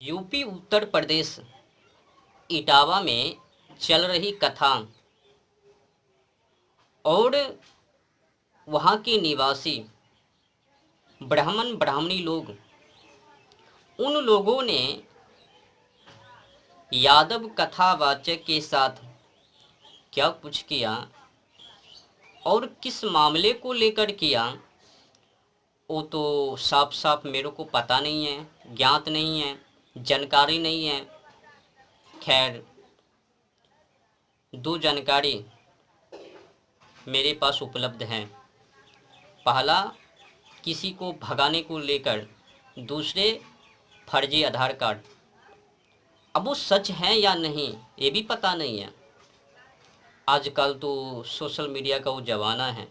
UP Uttar Pradesh Etawah में चल रही कथा और वहाँ के निवासी ब्राह्मण ब्राह्मणी लोग, उन लोगों ने यादव कथावाचक के साथ क्या कुछ किया और किस मामले को लेकर किया, वो तो साफ साफ मेरे को पता नहीं है, ज्ञात नहीं है, जानकारी नहीं है। खैर, दो जानकारी मेरे पास उपलब्ध हैं। पहला, किसी को भगाने को लेकर, दूसरे फर्जी आधार कार्ड। अब वो सच है या नहीं ये भी पता नहीं है। आजकल तो सोशल मीडिया का वो ज़माना है,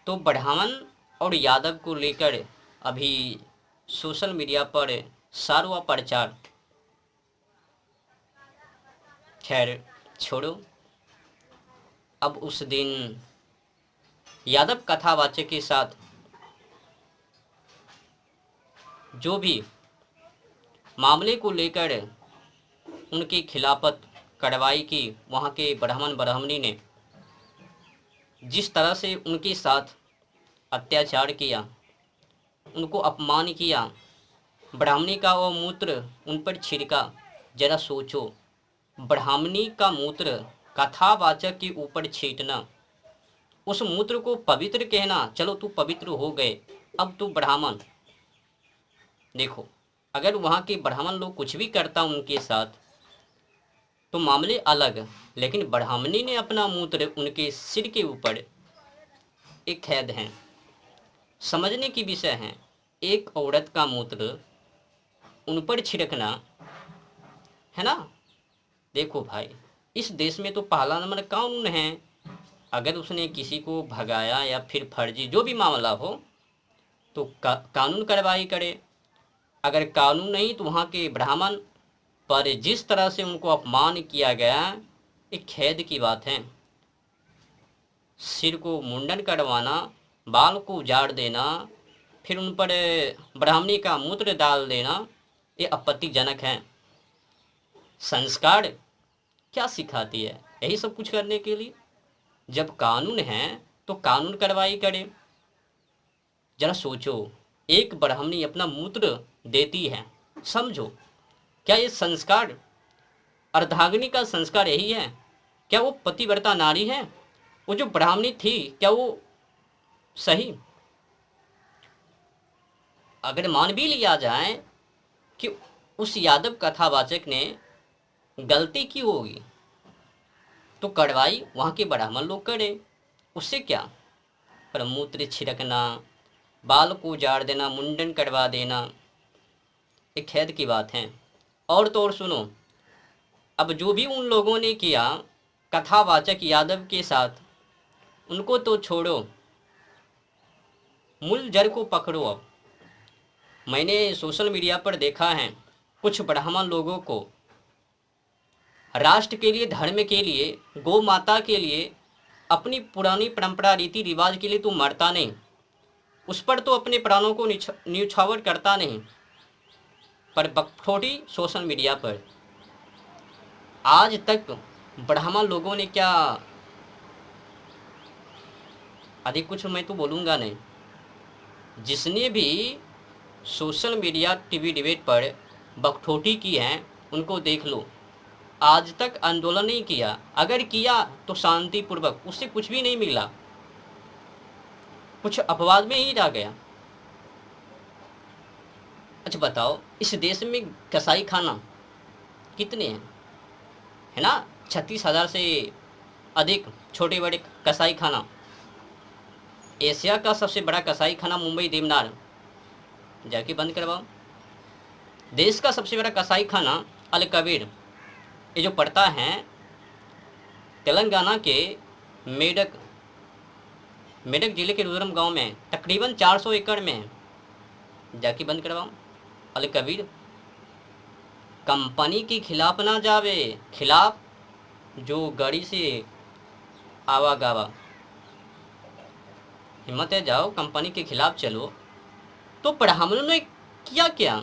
तो ब्राह्मण और यादव को लेकर अभी सोशल मीडिया पर सारवा प्रचार। खैर छोड़ो, अब उस दिन यादव कथावाचक के साथ जो भी मामले को लेकर उनके खिलाफत कार्रवाई की, वहाँ के ब्राह्मण ब्राह्मणी ने जिस तरह से उनके साथ अत्याचार किया, उनको अपमान किया, ब्राह्मणी का वो मूत्र उन पर छिड़का। जरा सोचो, ब्राह्मणी का मूत्र कथावाचक के ऊपर छींटना, उस मूत्र को पवित्र कहना, चलो तू पवित्र हो गए, अब तू ब्राह्मण। देखो, अगर वहाँ के ब्राह्मण लोग कुछ भी करता उनके साथ तो मामले अलग, लेकिन ब्राह्मणी ने अपना मूत्र उनके सिर के ऊपर, एक खेद है, समझने की विषय है। एक औरत का मूत्र उन पर छिड़कना, है ना। देखो भाई, इस देश में तो पहला नंबर कानून है। अगर उसने किसी को भगाया या फिर फर्जी जो भी मामला हो तो कानून कार्रवाई करे। अगर कानून नहीं तो वहाँ के ब्राह्मण पर जिस तरह से उनको अपमान किया गया, एक खेद की बात है। सिर को मुंडन करवाना, बाल को उजाड़ देना, फिर उन पर ब्राह्मणी का मूत्र डाल देना, ये आपत्तिजनक है। संस्कार क्या सिखाती है? यही सब कुछ करने के लिए। जब कानून है तो कानून कार्रवाई करे। जरा सोचो, एक ब्राह्मणी अपना मूत्र देती है, समझो, क्या ये संस्कार, अर्धांगिनी का संस्कार यही है? क्या वो पतिव्रता नारी है? वो जो ब्राह्मणी थी, क्या वो सही? अगर मान भी लिया जाए कि उस यादव कथावाचक ने गलती की होगी, तो कार्रवाई वहाँ के ब्राह्मण लोग करे, उससे क्या। पर मूत्र छिड़कना, बाल को उजाड़ देना, मुंडन करवा देना, एक खेद की बात है। और तो और सुनो, अब जो भी उन लोगों ने किया कथावाचक यादव के साथ, उनको तो छोड़ो, मूल जड़ को पकड़ो। अब मैंने सोशल मीडिया पर देखा है कुछ ब्राह्मण लोगों को राष्ट्र के लिए, धर्म के लिए, गौ माता के लिए, अपनी पुरानी परंपरा रीति रिवाज के लिए तो मरता नहीं, उस पर तो अपने प्राणों को न्यौछावर करता नहीं, पर बकथोड़ी सोशल मीडिया पर। आज तक ब्राह्मण लोगों ने क्या, अधिक कुछ मैं तो बोलूँगा नहीं, जिसने भी सोशल मीडिया टीवी डिबेट पर बकथोटी की है उनको देख लो। आज तक आंदोलन नहीं किया, अगर किया तो शांतिपूर्वक, उससे कुछ भी नहीं मिला, कुछ अपवाद में ही रह गया। अच्छा बताओ, इस देश में कसाई खाना कितने हैं, है ना। 36,000 से अधिक छोटे बड़े कसाई खाना। एशिया का सबसे बड़ा कसाई खाना मुंबई देवनार, जाके बंद करवाओ। देश का सबसे बड़ा कसाई खाना अल कबीर, ये जो पड़ता है तेलंगाना के मेडक मेडक जिले के रुद्रम गांव में, तकरीबन 400 एकड़ में है, जाके बंद करवाओ। अल कबीर कंपनी के खिलाफ ना जावे, खिलाफ जो गाड़ी से आवागावा, हिम्मत है जाओ कंपनी के खिलाफ चलो। तो ब्राह्मणों ने किया क्या?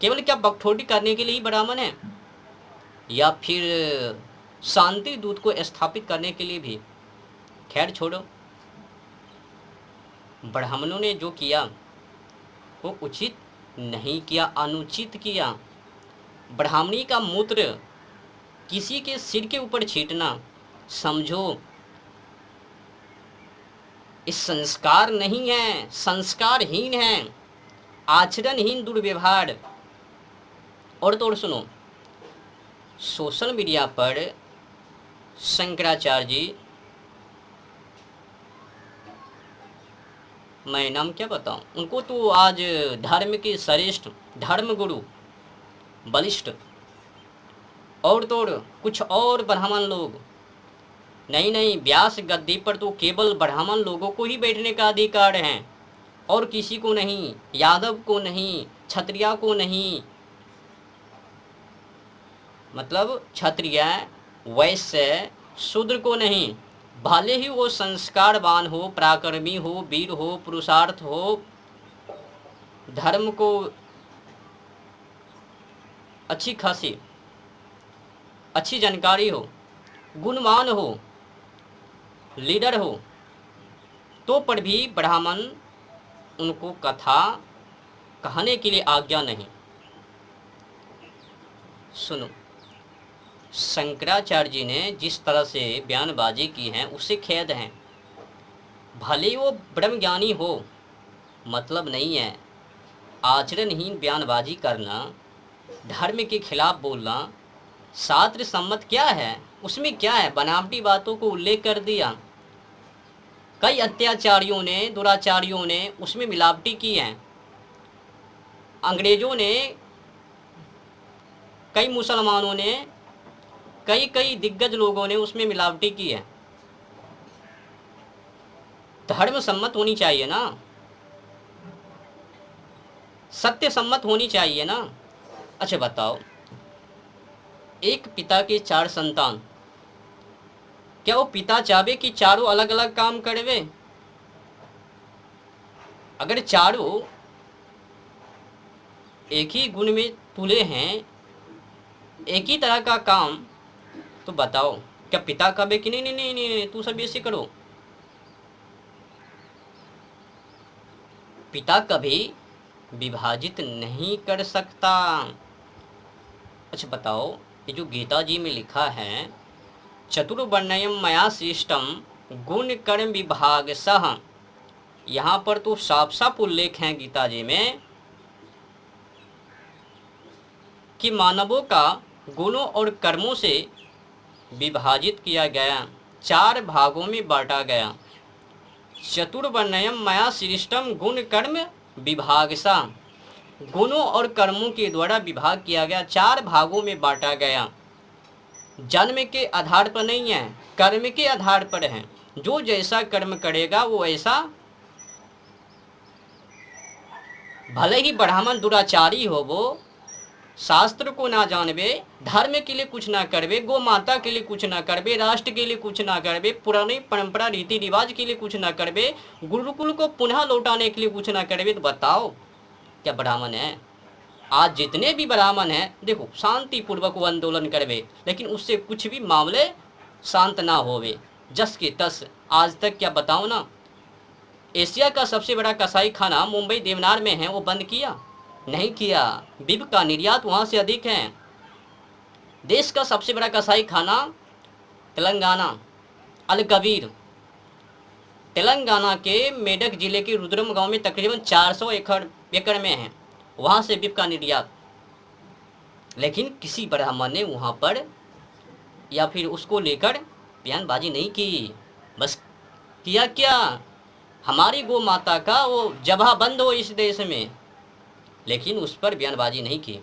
केवल क्या बकथोटी करने के लिए ही ब्राह्मण है, या फिर शांति दूत को स्थापित करने के लिए भी? खैर छोड़ो, ब्राह्मणों ने जो किया वो उचित नहीं किया, अनुचित किया। ब्राह्मणी का मूत्र किसी के सिर के ऊपर छींटना, समझो इस संस्कार नहीं है, संस्कारहीन है, आचरणहीन दुर्व्यवहार। और तो और सुनो, सोशल मीडिया पर शंकराचार्य जी, मैं नाम क्या बताऊं, उनको तो आज धर्म के श्रेष्ठ, धर्म गुरु, बलिष्ठ, और तो और कुछ और ब्राह्मण लोग, नहीं नहीं, व्यास गद्दी पर तो केवल ब्राह्मण लोगों को ही बैठने का अधिकार है, और किसी को नहीं, यादव को नहीं, क्षत्रिय को नहीं, मतलब क्षत्रिय, वैश्य, शूद्र को नहीं, भले ही वो संस्कारवान हो, पराक्रमी हो, वीर हो, पुरुषार्थ हो, धर्म को अच्छी खासी अच्छी जानकारी हो, गुणवान हो, लीडर हो, तो पर भी ब्राह्मण उनको कथा कहने के लिए आज्ञा नहीं। सुनो, शंकराचार्य जी ने जिस तरह से बयानबाजी की है उससे खेद है। भले वो ब्रह्मज्ञानी हो, मतलब नहीं है। आचरणहीन बयानबाजी करना, धर्म के खिलाफ बोलना, शास्त्र सम्मत क्या है, उसमें क्या है? बनावटी बातों को उल्लेख कर दिया। कई अत्याचारियों ने, दुराचारियों ने उसमें मिलावटी की है। अंग्रेजों ने, कई मुसलमानों ने, कई दिग्गज लोगों ने उसमें मिलावटी की है। धर्म सम्मत होनी चाहिए ना, सत्य सम्मत होनी चाहिए ना। अच्छा बताओ, एक पिता के 4 संतान, क्या वो पिता चाहे कि चारों अलग अलग काम करवे? अगर चारों एक ही गुण में तुले हैं, एक ही तरह का काम, तो बताओ क्या पिता कहे कि नहीं नहीं नहीं नहीं, तू सब ऐसे करो? पिता कभी विभाजित नहीं कर सकता। अच्छा बताओ, ये जो गीता जी में लिखा है, चतुर्वर्ण्यम मया सृष्टम गुण कर्म विभाग सह, यहाँ पर तो साफ साफ उल्लेख है गीता जी में कि मानवों का गुणों और कर्मों से विभाजित किया गया, 4 भागों में बांटा गया। चतुर्वर्ण्यम मया सृष्टम गुण कर्म विभागसा, गुणों और कर्मों के द्वारा विभाग किया गया, 4 भागों में बांटा गया। जन्म के आधार पर नहीं है, कर्म के आधार पर है। जो जैसा कर्म करेगा वो ऐसा, भले ही ब्राह्मण दुराचारी हो, वो शास्त्र को ना जानवे, धर्म के लिए कुछ ना करवे, गौ माता के लिए कुछ ना करवे, राष्ट्र के लिए कुछ ना करवे, पुरानी परंपरा रीति रिवाज के लिए कुछ ना करवे, गुरुकुल को पुनः लौटाने के लिए कुछ ना करवे, तो बताओ क्या ब्राह्मण है? आज जितने भी ब्राह्मण हैं, देखो शांतिपूर्वक वो आंदोलन करवे, लेकिन उससे कुछ भी मामले शांत ना होवे, जस के तस। आज तक क्या बताओ ना, एशिया का सबसे बड़ा कसाई खाना मुंबई देवनार में है, वो बंद किया? नहीं किया। बिब का निर्यात वहाँ से अधिक है। देश का सबसे बड़ा कसाई खाना तेलंगाना, अल कबीर, तेलंगाना के मेडक जिले के रुद्रम गांव में तकरीबन 400 एकड़ में है, वहाँ से बिब का निर्यात। लेकिन किसी ब्राह्मण ने वहाँ पर या फिर उसको लेकर बयानबाजी नहीं की। बस किया क्या, हमारी गौ माता का वो जबा बंद हो इस देश में, लेकिन उस पर बयानबाजी नहीं की।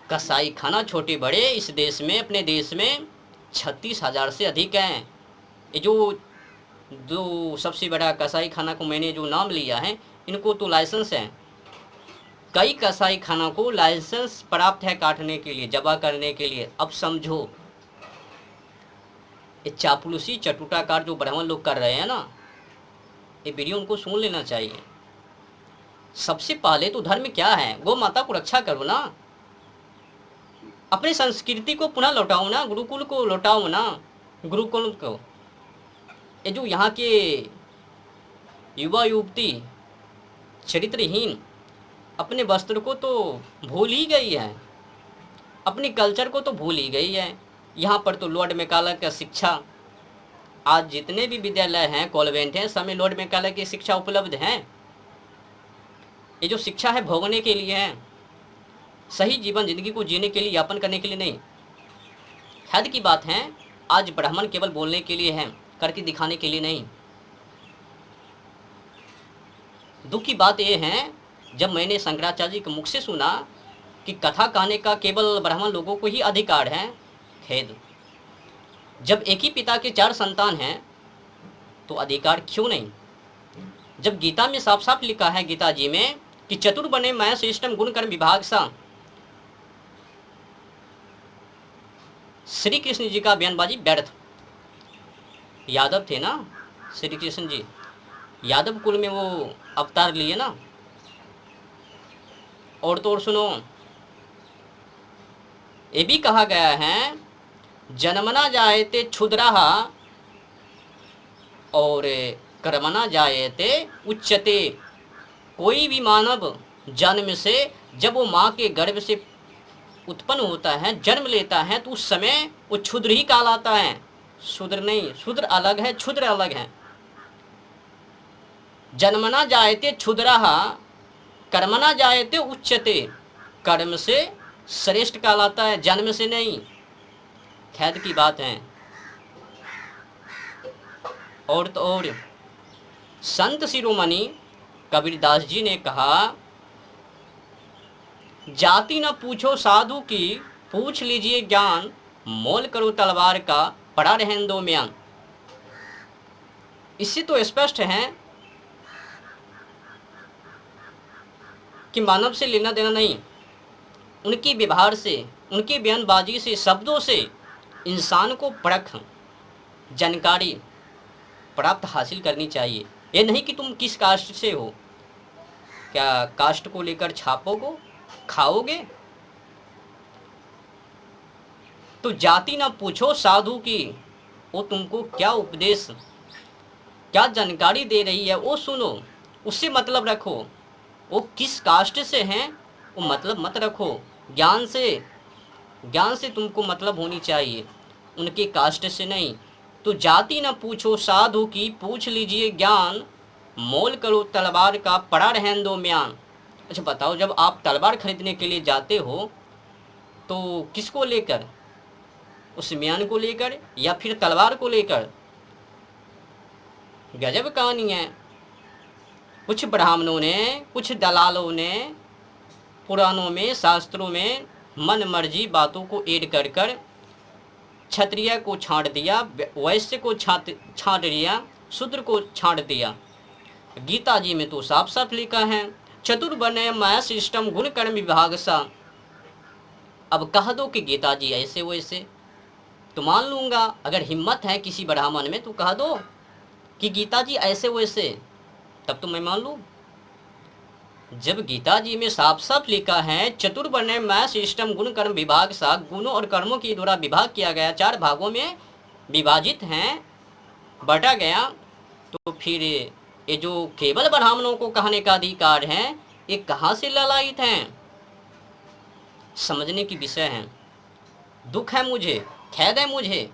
कसाई खाना छोटे बड़े इस देश में, अपने देश में 36,000 से अधिक हैं। ये जो सबसे बड़ा कसाई खाना को मैंने जो नाम लिया है, इनको तो लाइसेंस है। कई कसाई खाना को लाइसेंस प्राप्त है काटने के लिए, जबा करने के लिए। अब समझो, ये चापलूसी चटुटाकार जो ब्राह्मण लोग कर रहे हैं ना, ये वीडियो उनको सुन लेना चाहिए। सबसे पहले तो धर्म क्या है, गौ माता को रक्षा करो ना, अपनी संस्कृति को पुनः लौटाओ ना, गुरुकुल को लौटाओ ना, गुरुकुल को। ये जो यहाँ के युवा युवती चरित्रहीन अपने वस्त्र को तो भूल ही गई है, अपने कल्चर को तो भूल ही गई है। यहाँ पर तो लॉर्ड मैकाले का शिक्षा, आज जितने भी विद्यालय हैं, कॉन्वेंट हैं, सब में लॉर्ड मैकाले की शिक्षा उपलब्ध है। ये जो शिक्षा है भोगने के लिए है, सही जीवन जिंदगी को जीने के लिए, यापन करने के लिए नहीं। ख्याल की बात है, आज ब्राह्मण केवल बोलने के लिए है, करके दिखाने के लिए नहीं। दुख की बात यह है, जब मैंने शंकराचार्य जी के मुख से सुना कि कथा कहने का केवल ब्राह्मण लोगों को ही अधिकार है, खेद। जब एक ही पिता के 4 संतान हैं तो अधिकार क्यों नहीं? जब गीता में साफ साफ लिखा है, गीता जी में, कि चतुर्बने मैं श्रेष्ठम गुण कर्म विभाग सा। श्री कृष्ण जी का बयानबाजी व्यर्थ। यादव थे ना श्री कृष्ण जी, यादव कुल में वो अवतार लिए ना। और तो और सुनो, ये भी कहा गया है, जन्मना जायते क्षुद्रः और कर्मना जायते उच्चते। कोई भी मानव जन्म से, जब वो माँ के गर्भ से उत्पन्न होता है, जन्म लेता है, तो उस समय वो क्षुद्र ही कहलाता है, शूद्र नहीं। शूद्र अलग है, क्षुद्र अलग है। जन्मना जायते क्षुद्रः कर्मना जायते उच्चते। कर्म से श्रेष्ठ कहलाता है, जन्म से नहीं। खैर की बात है। और तो और संत शिरोमणि कबीरदास जी ने कहा, जाति न पूछो साधु की, पूछ लीजिए ज्ञान, मोल करो तलवार का, पड़ा रहने दो म्यान। इससे तो स्पष्ट है कि मानव से लेना देना नहीं, उनके व्यवहार से, उनकी बयानबाजी से, शब्दों से इंसान को परख, जानकारी प्राप्त हासिल करनी चाहिए। ये नहीं कि तुम किस कास्ट से हो, क्या कास्ट को लेकर छापोगे, खाओगे। तो जाति ना पूछो साधु की, वो तुमको क्या उपदेश, क्या जानकारी दे रही है वो सुनो, उससे मतलब रखो। वो किस कास्ट से हैं वो मतलब मत रखो, ज्ञान से तुमको मतलब होनी चाहिए, उनके कास्ट से नहीं। तो जाति न पूछो साधु की, पूछ लीजिए ज्ञान, मोल करो तलवार का, पड़ा रहने दो म्यान। अच्छा बताओ, जब आप तलवार खरीदने के लिए जाते हो तो किसको लेकर, उस म्यान को लेकर या फिर तलवार को लेकर? गजब कहानी है। कुछ ब्राह्मणों ने, कुछ दलालों ने पुराणों में, शास्त्रों में मन मर्जी बातों को ऐड कर कर क्षत्रिय को छांट दिया, वैश्य को छांट दिया, शूद्र को छांट दिया। गीता जी में तो साफ साफ लिखा है, चतुर्बने मैं सिस्टम गुण कर्म विभाग सा। अब कह दो कि गीता जी ऐसे वैसे, तो मान लूंगा। अगर हिम्मत है किसी ब्राह्मण में तो कह दो कि गीता जी ऐसे वैसे, तब तो मैं मान लूँ। जब गीता जी में साफ साफ लिखा है, चतुर्वर्ण मैं सिस्टम गुण कर्म विभाग सा, गुणों और कर्मों के द्वारा विभाग किया गया, 4 भागों में विभाजित हैं, बटा गया, तो फिर ये जो केवल ब्राह्मणों को कहने का अधिकार है, ये कहाँ से ललायित हैं? समझने की विषय है। दुख है मुझे, खेद है मुझे,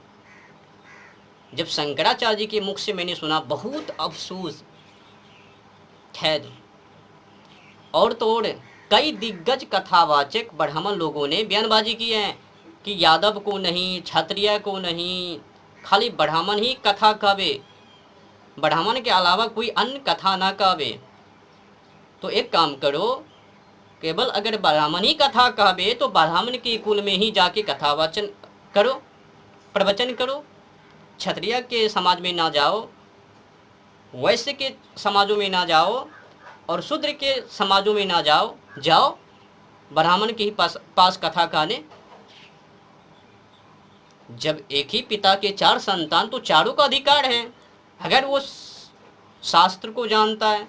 जब शंकराचार्य जी के मुख से मैंने सुना, बहुत अफसोस, खेद। और तो और कई दिग्गज कथावाचक ब्राह्मण लोगों ने बयानबाजी की है कि यादव को नहीं, क्षत्रिय को नहीं, खाली ब्राह्मण ही कथा कहवे, ब्राह्मण के अलावा कोई अन्य कथा ना कहवे। तो एक काम करो, केवल अगर ब्राह्मण ही कथा कहवे तो ब्राह्मण के कुल में ही जाके कथावाचन करो, प्रवचन करो। क्षत्रिय के समाज में ना जाओ, वैश्य के समाजों में ना जाओ, और शूद्र के समाजों में ना जाओ, जाओ ब्राह्मण के ही पास कथा कहने। जब एक ही पिता के 4 संतान, तो चारों का अधिकार है। अगर वो शास्त्र को जानता है,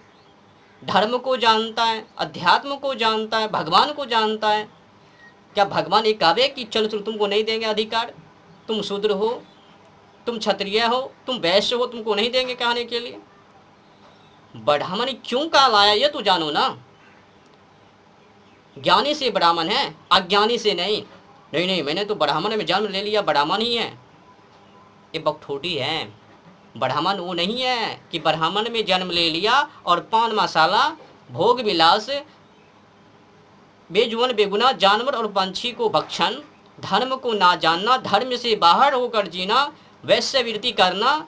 धर्म को जानता है, अध्यात्म को जानता है, भगवान को जानता है। क्या भगवान एक कहे कि चलो चलो तुमको नहीं देंगे अधिकार, तुम शूद्र हो, तुम क्षत्रिय हो, तुम वैश्य हो, तुमको नहीं देंगे कहने के लिए? ब्राह्मण क्यों कहा लाया ये तो जानो ना। ज्ञानी से ब्राह्मण है, अज्ञानी से नहीं। नहीं नहीं, मैंने तो ब्राह्मण में जन्म ले लिया, ब्राह्मण ही है, ये बकठोटी है। ब्राह्मण वो नहीं है कि ब्राह्मण में जन्म ले लिया और पान मसाला, भोग विलास, बेजुबान बेगुनाह जानवर और पंछी को भक्षण, धर्म को ना जानना, धर्म से बाहर होकर जीना, वैश्यवृत्ति करना,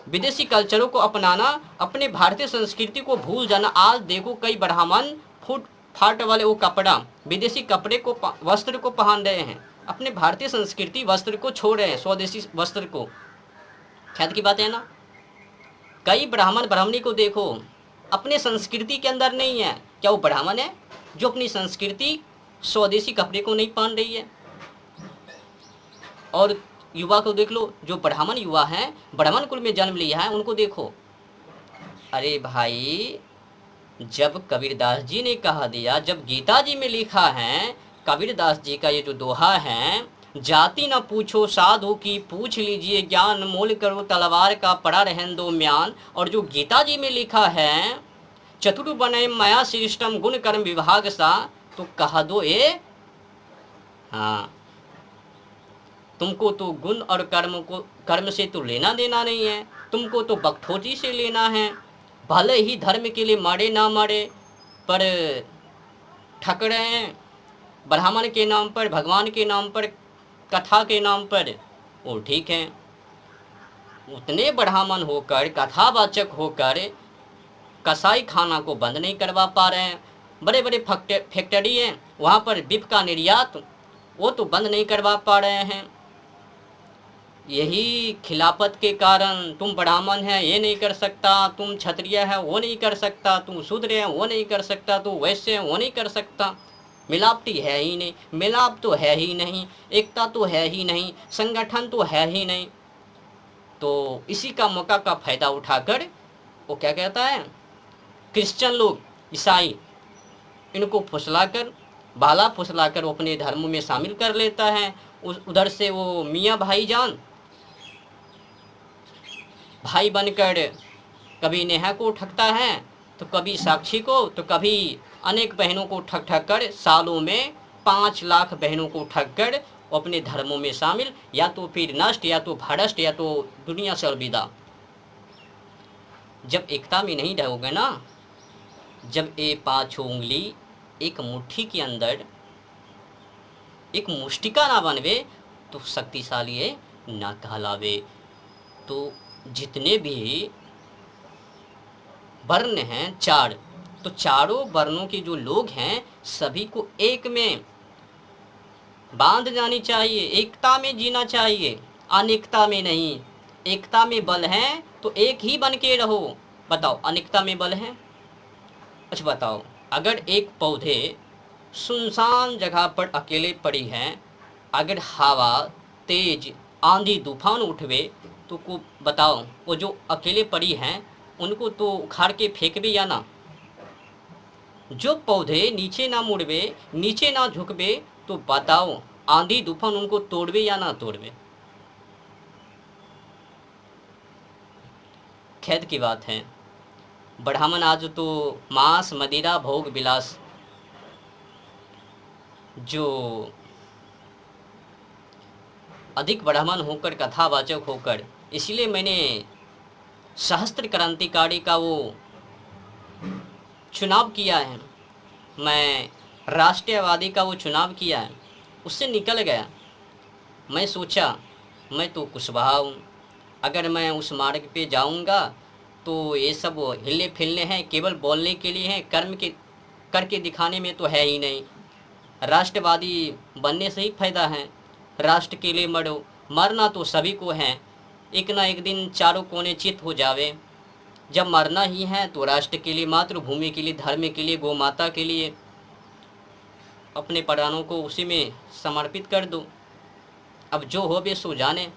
विदेशी कल्चरों को अपनाना, अपने भारतीय संस्कृति को भूल जाना। आज देखो कई ब्राह्मण फूट फाट वाले वो कपड़ा, विदेशी कपड़े को, वस्त्र को पहन रहे हैं, अपने भारतीय संस्कृति वस्त्र को छोड़ रहे हैं, स्वदेशी वस्त्र को। ख्याल की बात है ना। कई ब्राह्मण ब्राह्मणी को देखो अपने संस्कृति के अंदर नहीं है। क्या वो ब्राह्मण है जो अपनी संस्कृति स्वदेशी कपड़े को नहीं पहन रही है? और युवा को देख लो, जो ब्राह्मण युवा हैं, ब्राह्मण कुल में जन्म लिया है, उनको देखो। अरे भाई, जब कबीरदास जी ने कहा दिया, जब गीता जी में लिखा है, कबीरदास जी का ये जो दोहा है, जाति न पूछो साधु की पूछ लीजिए ज्ञान, मोल करो तलवार का पड़ा रहन दो म्यान। और जो गीता जी में लिखा है, चतुर बने माया सिस्टम गुण कर्म विभाग सा, तो कहा दो ये, हाँ, तुमको तो गुण और कर्म से तो लेना देना नहीं है, तुमको तो बकठोटी से लेना है। भले ही धर्म के लिए मरे ना मरे, पर ठक रहे हैं ब्राह्मण के नाम पर, भगवान के नाम पर, कथा के नाम पर, वो ठीक है। उतने ब्राह्मण होकर, कथावाचक होकर कसाई खाना को बंद नहीं करवा पा रहे हैं। बड़े बड़े फैक्ट्री हैं, वहाँ पर बीफ का निर्यात वो तो बंद नहीं करवा पा रहे हैं। यही खिलाफत के कारण, तुम ब्राह्मण है ये नहीं कर सकता, तुम क्षत्रिय है वो नहीं कर सकता, तुम शूद्र है वो नहीं कर सकता, तुम वैश्य है वो नहीं कर सकता। मिलावटी है ही नहीं, मिलाप तो है ही नहीं, एकता तो है ही नहीं, संगठन तो है ही नहीं। तो इसी का मौका का फायदा उठाकर वो क्या कहता है, क्रिश्चियन लोग, ईसाई, इनको फुसलाकर, बाला फुसलाकर वो अपने धर्म में शामिल कर लेता है। उधर से वो मियाँ भाईजान भाई बनकर कभी नेहा को ठगता है, तो कभी साक्षी को, तो कभी अनेक बहनों को ठग ठग कर, सालों में 5 लाख बहनों को ठग कर अपने धर्मों में शामिल, या तो फिर नष्ट, या तो भ्रष्ट, या तो दुनिया से अलविदा। जब एकता में नहीं रहोगे ना, जब ये 5 उंगली एक मुट्ठी के अंदर एक मुष्टिका ना बनवे, तो शक्तिशाली है ना कहलावे। तो जितने भी वर्ण हैं 4, तो चारों वर्णों के जो लोग हैं सभी को एक में बांध जानी चाहिए, एकता में जीना चाहिए, अनेकता में नहीं। एकता में बल है तो एक ही बन के रहो। बताओ, अनेकता में बल है? अच्छा बताओ, अगर एक पौधे सुनसान जगह पर अकेले पड़ी हैं, अगर हवा तेज आंधी तूफान उठवे, तो को बताओ, वो जो अकेले पड़ी हैं उनको तो उखाड़ के फेंकबे या ना? जो पौधे नीचे ना मुड़वे, नीचे ना झुकबे, तो बताओ आंधी तूफान उनको तोड़वे या ना तोड़वे? खेद की बात है, ब्राह्मण आज तो मांस मदिरा भोग विलास, जो अधिक ब्राह्मण होकर, कथावाचक होकर, इसलिए मैंने सहस्त्र क्रांतिकारी का वो चुनाव किया है, मैं राष्ट्रवादी का वो चुनाव किया है, उससे निकल गया। मैं सोचा मैं तो कुशवाहा हूँ, अगर मैं उस मार्ग पे जाऊँगा तो ये सब हिले फिलने हैं, केवल बोलने के लिए हैं, कर्म के करके दिखाने में तो है ही नहीं। राष्ट्रवादी बनने से ही फायदा है, राष्ट्र के लिए मरो, मरना तो सभी को है, एक ना एक दिन चारों कोने चित हो जावे। जब मरना ही है तो राष्ट्र के लिए, मातृभूमि के लिए, धर्म के लिए, गौ माता के लिए अपने प्राणों को उसी में समर्पित कर दो। अब जो हो बे सो जाने।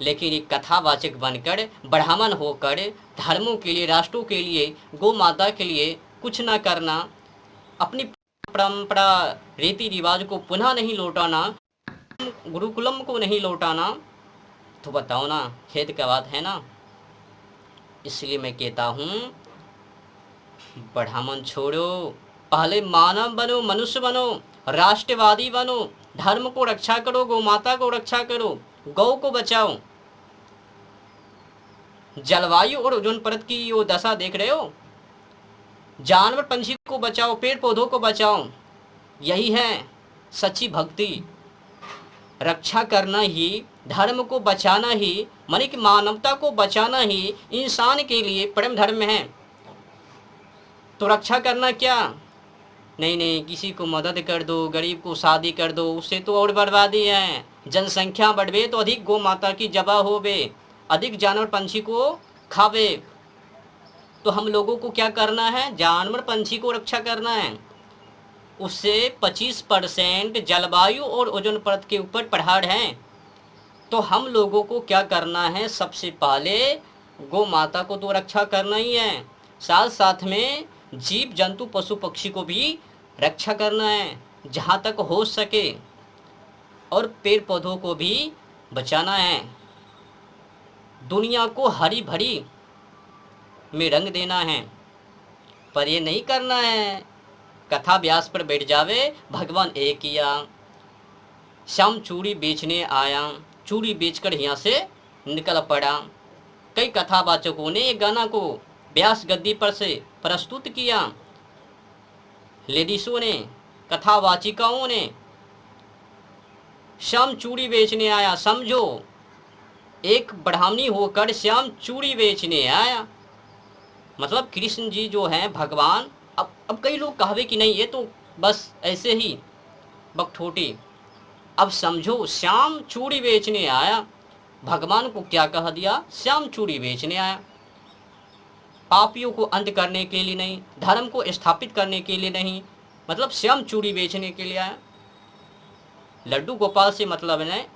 लेकिन एक कथावाचक बनकर, ब्राह्मण होकर धर्मों के लिए, राष्ट्रों के लिए, गौ माता के लिए कुछ ना करना, अपनी परंपरा रीति रिवाज को पुनः नहीं लौटाना, गुरुकुलम को नहीं लौटाना, तो बताओ ना, खेद का बात है ना। इसलिए मैं कहता हूँ, ब्राह्मण छोड़ो, पहले मानव बनो, मनुष्य बनो, राष्ट्रवादी बनो, धर्म को रक्षा करो, गौ माता को रक्षा करो, गौ को बचाओ। जलवायु और ओजोन परत की वो दशा देख रहे हो, जानवर पंछी को बचाओ, पेड़ पौधों को बचाओ। यही है सच्ची भक्ति। रक्षा करना ही, धर्म को बचाना ही, माने कि मानवता को बचाना ही इंसान के लिए परम धर्म है। तो रक्षा करना क्या, नहीं नहीं, किसी को मदद कर दो, गरीब को शादी कर दो, उससे तो और बर्बादी है। जनसंख्या बढ़वे तो अधिक गौ माता की जबा होवे, अधिक जानवर पंछी को खावे। तो हम लोगों को क्या करना है, जानवर पंछी को रक्षा करना है। उससे 25% जलवायु और ओजोन परत के ऊपर प्रभाव है। तो हम लोगों को क्या करना है, सबसे पहले गौ माता को तो रक्षा करना ही है, साथ साथ में जीव जंतु पशु पक्षी को भी रक्षा करना है जहाँ तक हो सके, और पेड़ पौधों को भी बचाना है। दुनिया को हरी भरी में रंग देना है। पर ये नहीं करना है कथा व्यास पर बैठ जावे, भगवान एक किया, शाम चूड़ी बेचने आया, चूड़ी बेचकर यहाँ से निकल पड़ा। कई कथावाचकों ने एक गाना को व्यास गद्दी पर से प्रस्तुत किया, लेडीसों ने, कथावाचिकाओं ने। श्याम चूड़ी बेचने आया, समझो एक ब्राह्मणी होकर श्याम चूड़ी बेचने आया, मतलब कृष्ण जी जो हैं भगवान। अब कई लोग कहावे कि नहीं, ये तो बस ऐसे ही बकठोटी। अब समझो, श्याम चूड़ी बेचने आया, भगवान को क्या कह दिया, श्याम चूड़ी बेचने आया। पापियों को अंत करने के लिए नहीं, धर्म को स्थापित करने के लिए नहीं, मतलब श्याम चूड़ी बेचने के लिए आया। लड्डू गोपाल से मतलब है,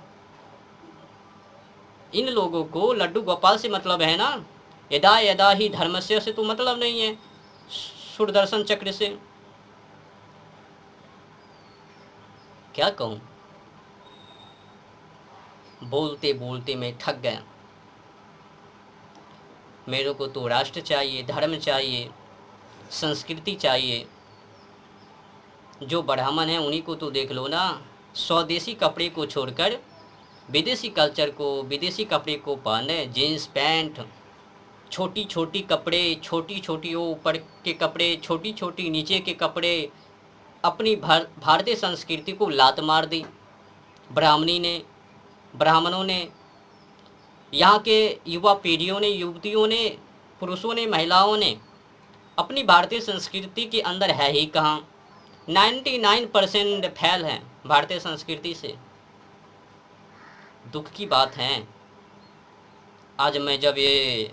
इन लोगों को लड्डू गोपाल से मतलब है ना, यदा यदा ही धर्मस्य से तो मतलब नहीं है, सुदर्शन चक्र से। क्या कहूं, बोलते बोलते मैं थक गया। मेरे को तो राष्ट्र चाहिए, धर्म चाहिए, संस्कृति चाहिए। जो ब्राह्मण है उन्हीं को तो देख लो ना, स्वदेशी कपड़े को छोड़कर विदेशी कल्चर को, विदेशी कपड़े को पहने, जीन्स पैंट, छोटी छोटी कपड़े, छोटी छोटी वो ऊपर के कपड़े, छोटी छोटी नीचे के कपड़े। अपनी भारतीय संस्कृति को लात मार दी ब्राह्मणी ने, ब्राह्मणों ने। यहाँ के युवा पीढ़ियों ने, युवतियों ने, पुरुषों ने, महिलाओं ने अपनी भारतीय संस्कृति के अंदर है ही कहाँ। 99% फैल है भारतीय संस्कृति से। दुख की बात है, आज मैं जब ये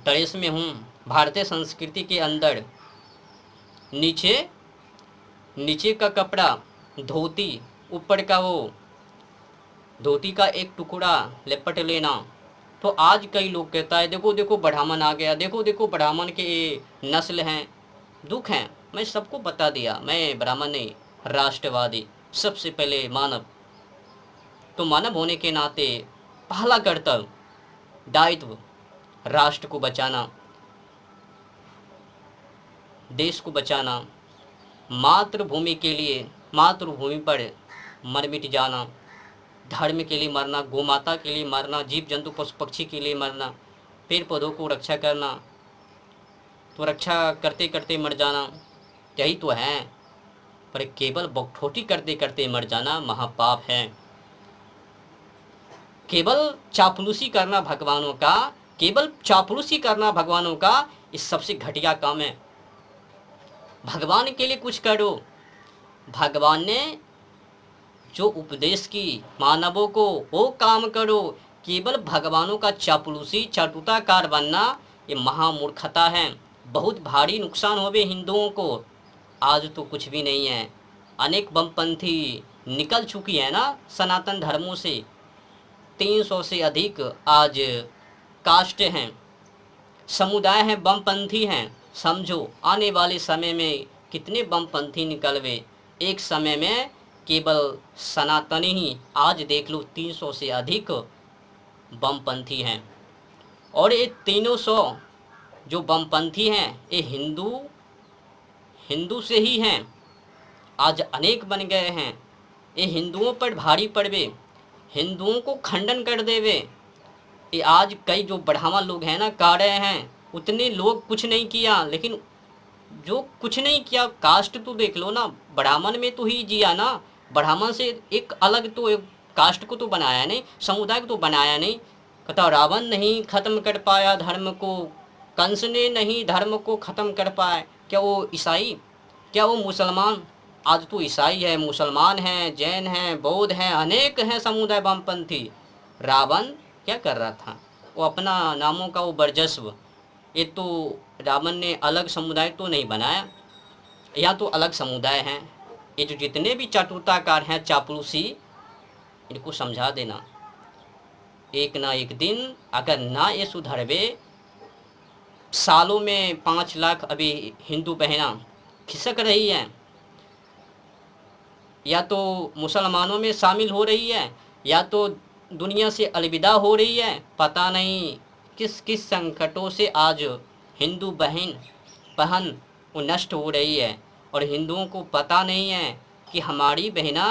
ड्रेस में हूँ, भारतीय संस्कृति के अंदर नीचे का कपड़ा धोती, ऊपर का वो धोती का एक टुकड़ा लिपट लेना, तो आज कई लोग कहता है देखो देखो ब्राह्मण आ गया, देखो देखो ब्राह्मण के नस्ल हैं। दुख है, मैं सबको बता दिया, मैं ब्राह्मण नहीं, राष्ट्रवादी, सबसे पहले मानव। तो मानव होने के नाते पहला कर्तव्य, दायित्व, राष्ट्र को बचाना, देश को बचाना, मातृभूमि के लिए, मातृभूमि पर मर मिट जाना, धर्म के लिए मरना, गौ माता के लिए मरना, जीव जंतु पशु पक्षी के लिए मरना, पेड़ पौधों को रक्षा करना, तो रक्षा करते करते मर जाना, यही तो है। पर केवल बकठोटी करते करते मर जाना महापाप है। केवल चापलूसी करना भगवानों का, केवल चापलूसी करना भगवानों का, इस सबसे घटिया काम है। भगवान के लिए कुछ करो। भगवान ने जो उपदेश की मानवों को, वो काम करो। केवल भगवानों का चापलूसी, चाटुताकार बनना, ये महामूर्खता है। बहुत भारी नुकसान होवे हिंदुओं को। आज तो कुछ भी नहीं है, अनेक बमपंथी निकल चुकी है ना सनातन धर्मों से। 300 से अधिक आज कास्ट हैं, समुदाय हैं, बमपंथी हैं। समझो आने वाले समय में कितने बमपंथी निकलवे। एक समय में केवल सनातनी ही, आज देख लो 300 से अधिक बमपंथी हैं। और ये 300 जो बमपंथी हैं ये हिंदू से ही हैं, आज अनेक बन गए हैं। ये हिंदुओं पर भारी पड़वे, हिंदुओं को खंडन कर देवे। ये आज कई जो ब्राह्मण लोग हैं ना कह रहे हैं उतने लोग कुछ नहीं किया, लेकिन जो कुछ नहीं किया कास्ट तो देख लो ना, ब्राह्मण में तो ही जिया ना, ब्राह्मण से एक अलग तो एक कास्ट को तो बनाया नहीं, समुदाय को तो बनाया नहीं। कहता रावण नहीं खत्म कर पाया धर्म को, कंस ने नहीं धर्म को खत्म कर पाया। क्या वो ईसाई, क्या वो मुसलमान? आज तो ईसाई है, मुसलमान हैं, जैन हैं, बौद्ध हैं, अनेक हैं समुदाय वामपंथी। रावण क्या कर रहा था? वो अपना नामों का वो वर्चस्व, ये तो रावण ने अलग समुदाय तो नहीं बनाया, या तो अलग समुदाय हैं। ये जो जितने भी चाटुताकार हैं, चापलूसी, इनको समझा देना। एक ना एक दिन अगर ना ये सुधरवे, सालों में 5 लाख अभी हिंदू बहना खिसक रही हैं, या तो मुसलमानों में शामिल हो रही है, या तो दुनिया से अलविदा हो रही है। पता नहीं किस किस संकटों से आज हिंदू बहन वो नष्ट हो रही है। और हिंदुओं को पता नहीं है कि हमारी बहना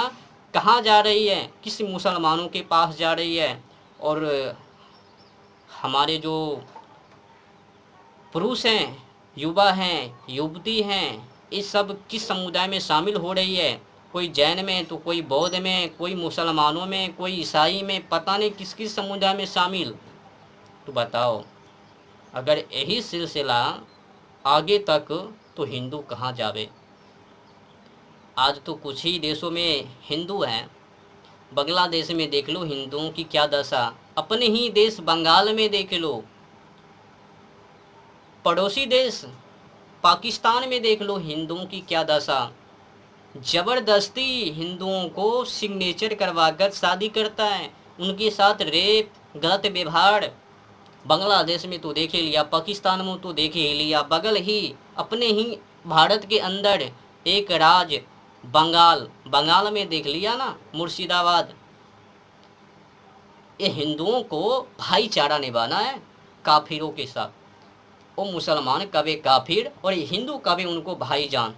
कहाँ जा रही है, किस मुसलमानों के पास जा रही है। और हमारे जो पुरुष हैं, युवा हैं, युवती हैं, ये सब किस समुदाय में शामिल हो रही है। कोई जैन में तो कोई बौद्ध में, कोई मुसलमानों में, कोई ईसाई में, पता नहीं किस किस समुदाय में शामिल। तो बताओ अगर यही सिलसिला आगे तक तो हिंदू कहाँ जावे। आज तो कुछ ही देशों में हिंदू हैं, बांग्लादेश में देख लो हिंदुओं की क्या दशा, अपने ही देश बंगाल में देख लो, पड़ोसी देश पाकिस्तान में देख लो हिंदुओं की क्या दशा। जबरदस्ती हिंदुओं को सिग्नेचर करवाकर शादी करता है, उनके साथ रेप, गलत व्यवहार। बांग्लादेश में तो देख ही लिया, पाकिस्तान में तो देख ही लिया, बगल ही अपने ही भारत के अंदर एक राज्य बंगाल में देख लिया ना, मुर्शिदाबाद। ये हिंदुओं को भाईचारा निभाना है काफिरों के साथ। वो मुसलमान कभी काफिर और हिंदू कभी उनको भाईजान।